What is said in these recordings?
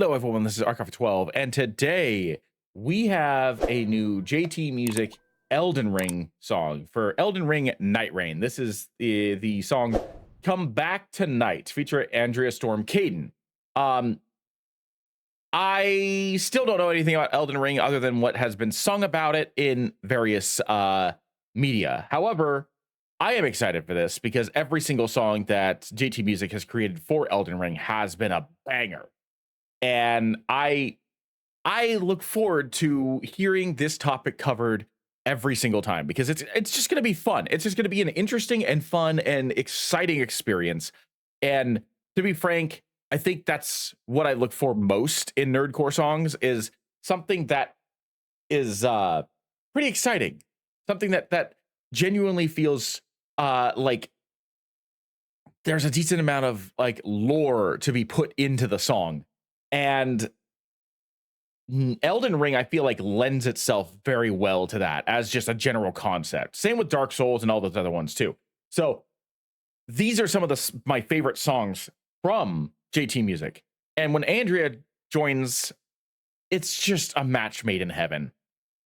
Hello, everyone. This is Archive 12, and today we have a new JT Music Elden Ring song for Elden Ring NIGHTREIGN. This is the song "Come Back Tonight" featuring Andrea Kaden. I still don't know anything about Elden Ring other than what has been sung about it in various media. However, I am excited for this because every single song that JT Music has created for Elden Ring has been a banger. And I look forward to hearing this topic covered every single time because it's just going to be fun. It's just going to be an interesting and fun and exciting experience. And to be frank, I think that's what I look for most in nerdcore songs, is something that is pretty exciting, something that genuinely feels like there's a decent amount of like lore to be put into the song. And Elden Ring, I feel like, lends itself very well to that as just a general concept. Same with Dark Souls and all those other ones too. So these are some of my favorite songs from JT Music. And when Andrea joins, it's just a match made in heaven.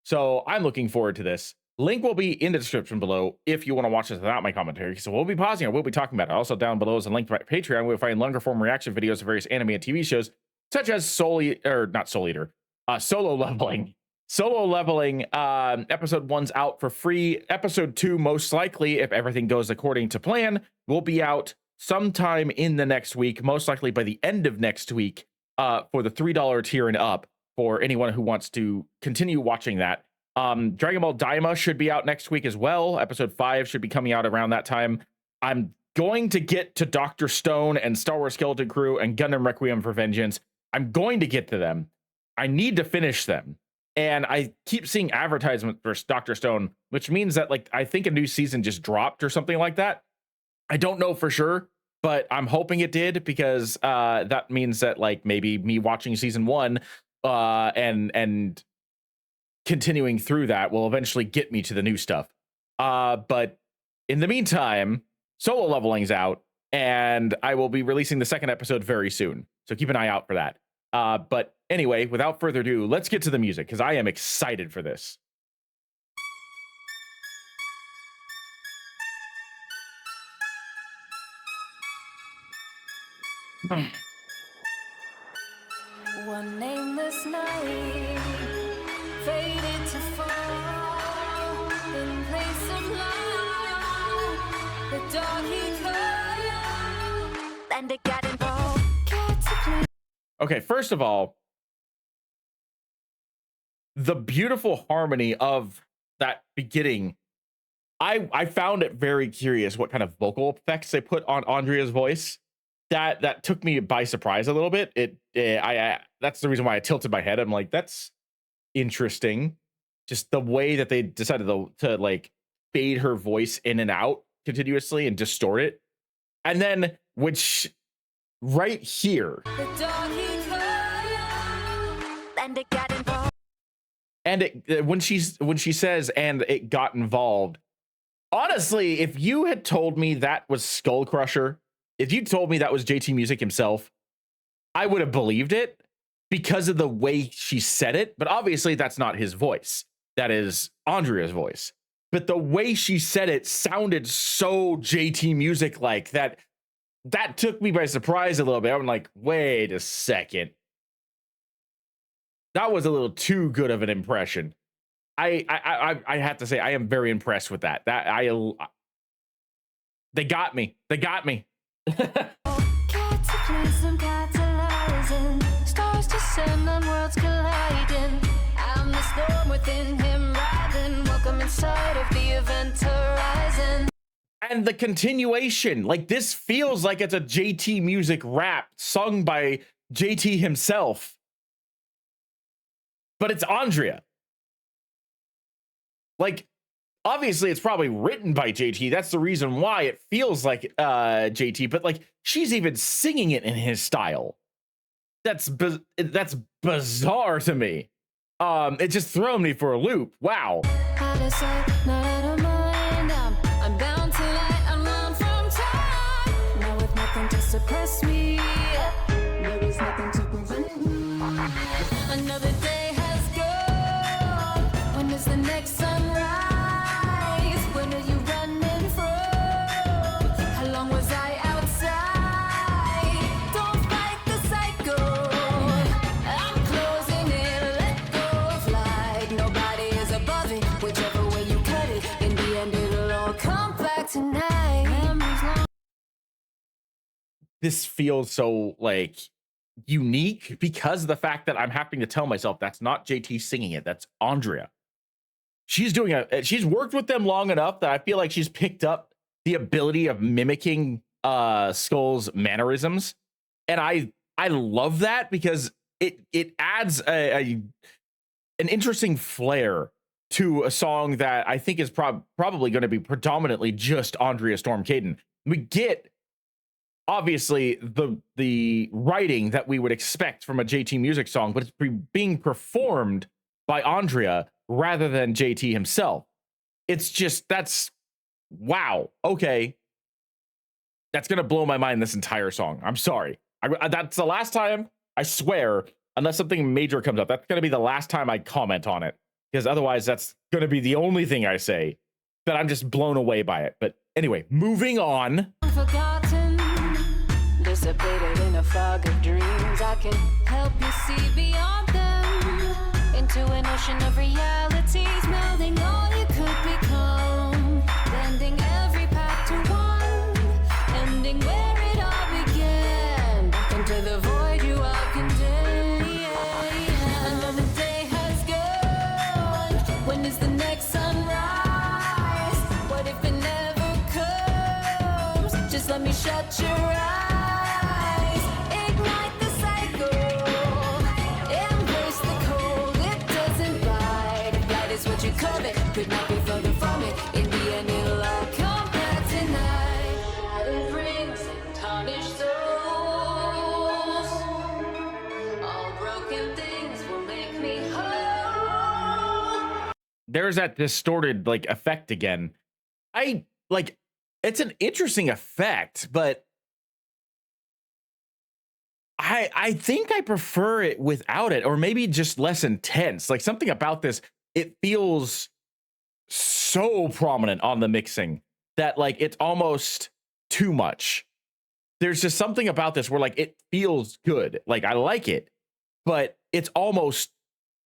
So I'm looking forward to this. Link will be in the description below if you want to watch this without my commentary. So we'll be pausing, or we'll be talking about it. Also down below is a link to my Patreon, where you'll find longer form reaction videos of various anime and TV shows, such as Solo Leveling. Solo Leveling, episode 1's out for free. Episode 2, most likely, if everything goes according to plan, will be out sometime in the next week, most likely by the end of next week, for the $3 tier and up, for anyone who wants to continue watching that. Dragon Ball Daima should be out next week as well. Episode 5 should be coming out around that time. I'm going to get to Dr. Stone and Star Wars Skeleton Crew and Gundam Requiem for Vengeance. I'm going to get to them. I need to finish them. And I keep seeing advertisements for Dr. Stone, which means that, like, I think a new season just dropped or something like that. I don't know for sure, but I'm hoping it did, because that means that, like, maybe me watching season 1 and continuing through that will eventually get me to the new stuff. But in the meantime, Solo Leveling's out, and I will be releasing the second episode very soon. So keep an eye out for that. But anyway, without further ado, let's get to the music, because I am excited for this. One nameless night faded to fall in place of light. The dark he could, and it got involved. Okay, first of all, the beautiful harmony of that beginning, I found it very curious what kind of vocal effects they put on Andrea's voice. That took me by surprise a little bit. That's the reason why I tilted my head. I'm like, that's interesting. Just the way that they decided to like fade her voice in and out continuously and distort it. And then right here, when she says "and it got involved," honestly, if you had told me that was Skull Crusher, if you told me that was JT Music himself, I would have believed it because of the way she said it. But obviously that's not his voice. That is Andrea's voice. But the way she said it sounded so JT Music like that. That took me by surprise a little bit. I'm like, wait a second. That was a little too good of an impression. I have to say, I am very impressed with that. They got me. They got me. Stars descend on worlds colliding. I'm the storm within him riding. Welcome inside of the event horizon. And the continuation, like, this feels like it's a JT Music rap sung by JT himself. But it's Andrea. Like, obviously it's probably written by JT. That's the reason why it feels like JT, but like, she's even singing it in his style. That's bizarre to me. It just thrown me for a loop. Wow. Suppress me. There is nothing to prevent me. Another day has gone. When is the next sunrise? When are you running from? How long was I outside? Don't fight the cycle. I'm closing in, let go of light. Nobody is above it, whichever way you cut it. In the end, it'll all come back tonight. Memories long. This feels so like unique because of the fact that I'm having to tell myself that's not JT singing it, that's Andrea. She's she's worked with them long enough that I feel like she's picked up the ability of mimicking Skull's mannerisms, and I love that because it adds an interesting flair to a song that I think is probably going to be predominantly just Andrea Storm Kaden. We get obviously the writing that we would expect from a JT Music song, but it's being performed by Andrea rather than JT himself. It's just, that's wow. Okay, that's gonna blow my mind this entire song. I'm sorry. That's the last time, I swear, unless something major comes up, that's gonna be the last time I comment on it, because otherwise that's gonna be the only thing I say that I'm just blown away by it. But anyway, moving on. Forgotten, dissipated in a fog of dreams. I can help you see beyond them into an ocean of realities, melding all you could become, bending every path to one, ending where it all began, into the void you are condemned. Another day has gone. When is the next sunrise? What if it never comes? Just let me shut your eyes, ignite the cycle, embrace the cold, it doesn't bite. If light is what you covet, could not be further from it. In the end, it'll all come back tonight. It rings and tarnished souls. All broken things will make me whole. There's that distorted like effect again. I like, it's an interesting effect, but I think I prefer it without it, or maybe just less intense. Like something about this, it feels so prominent on the mixing that like it's almost too much. There's just something about this where like it feels good. Like I like it, but it's almost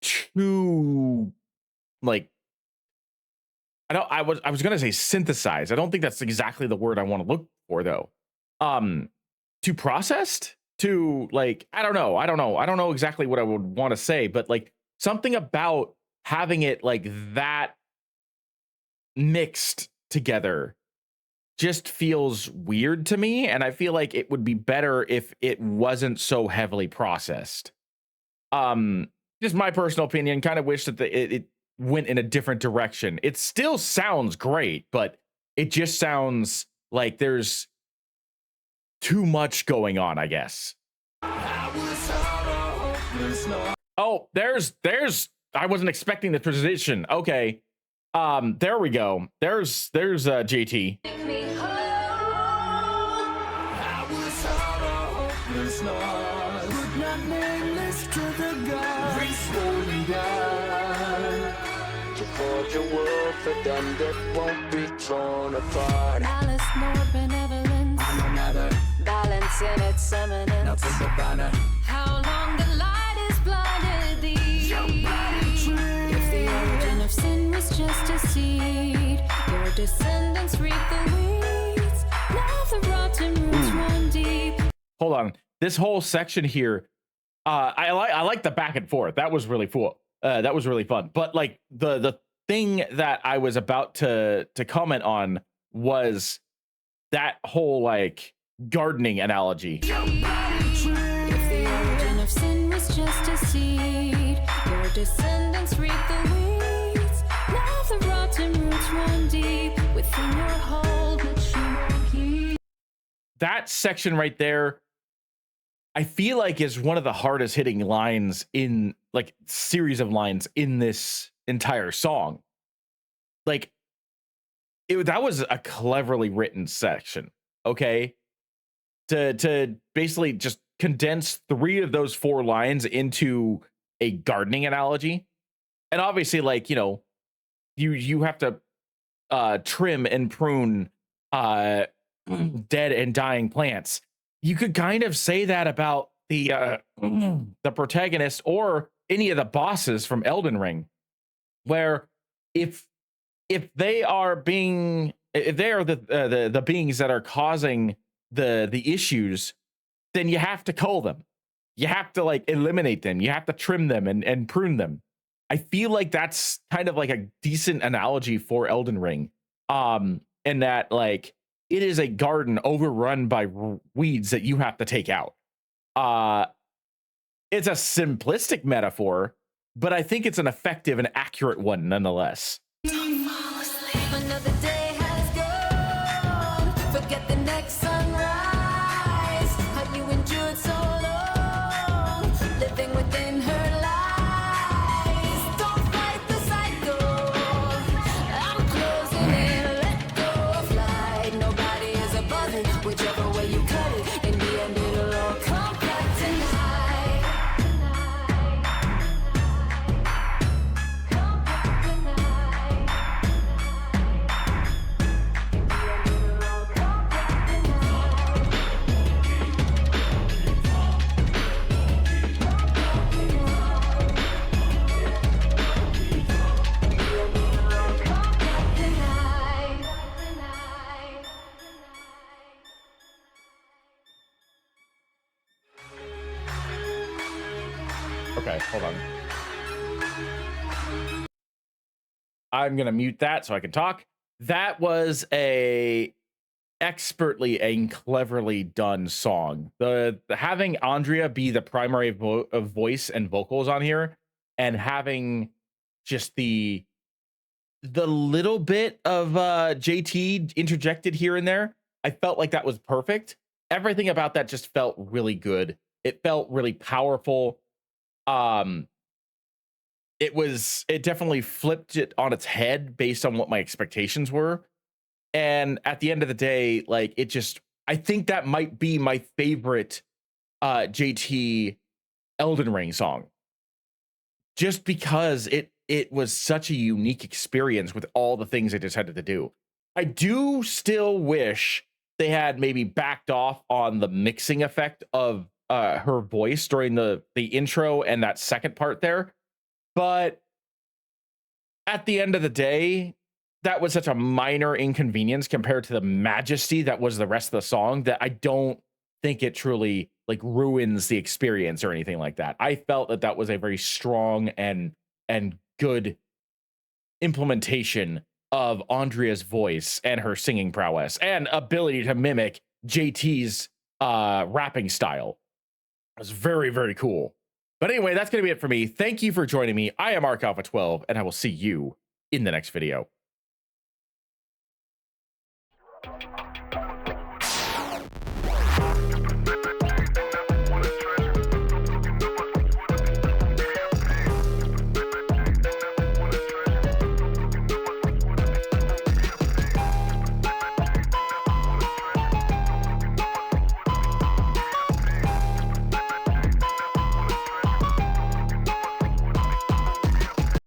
too like, I was gonna say synthesized. I don't think that's exactly the word I want to look for though. Too processed, to like, I don't know exactly what I would want to say, but like something about having it like that mixed together just feels weird to me, and I feel like it would be better if it wasn't so heavily processed. Just my personal opinion. Kind of wish that it went in a different direction. It still sounds great, but it just sounds like there's too much going on, I guess. Oh, there's I wasn't expecting the transition. Okay. There we go. There's JT. Make me whole. Your world for them that won't be torn apart. Malice nor benevolence, balance in its eminence. How long the light is blinded thee. If the origin of sin was just a seed, your descendants reap the weeds. Now the rotten roots run deep. Hold on. This whole section here, I like the back and forth. That was really cool. That was really fun. But like the thing that I was about to comment on was that whole like gardening analogy. If the origin of sin was just a seed, your descendants reap the weeds. Now the rotten roots run deep within your hold, which you won't keep. That section right there, I feel like is one of the hardest hitting lines in like series of lines in this entire song. Like that was a cleverly written section. Okay. To basically just condense 3 of those 4 lines into a gardening analogy. And obviously, like, you know, you have to trim and prune uh dead and dying plants. You could kind of say that about the protagonist or any of the bosses from Elden Ring, where if they are being, if they are the beings that are causing the issues, then you have to cull them. You have to like eliminate them. You have to trim them and prune them. I feel like that's kind of like a decent analogy for Elden Ring. In that, like, it is a garden overrun by weeds that you have to take out. It's a simplistic metaphor, but I think it's an effective and accurate one nonetheless. Another day has gone. Forget the next sunrise. How you endured so long, living within her lies. Don't fight the cycle. I'm closing in. Let go of light. Nobody is above it. Whichever way you cut it, in the end it'll all come back tonight. Come back tonight. Okay, hold on. I'm gonna mute that so I can talk. That was a expertly and cleverly done song. The having Andrea be the primary of voice and vocals on here, and having just the little bit of JT interjected here and there, I felt like that was perfect. Everything about that just felt really good. It felt really powerful. Um, it definitely flipped it on its head based on what my expectations were. And at the end of the day, like, it just, I think that might be my favorite JT Elden Ring song, just because it was such a unique experience with all the things they decided to do. I do still wish they had maybe backed off on the mixing effect of her voice during the intro and that second part there. But at the end of the day, that was such a minor inconvenience compared to the majesty that was the rest of the song, that I don't think it truly like ruins the experience or anything like that. I felt that that was a very strong and good implementation of Andrea's voice and her singing prowess and ability to mimic JT's rapping style. It was very, very cool. But anyway, that's going to be it for me. Thank you for joining me. I am Ark Alpha 12, and I will see you in the next video.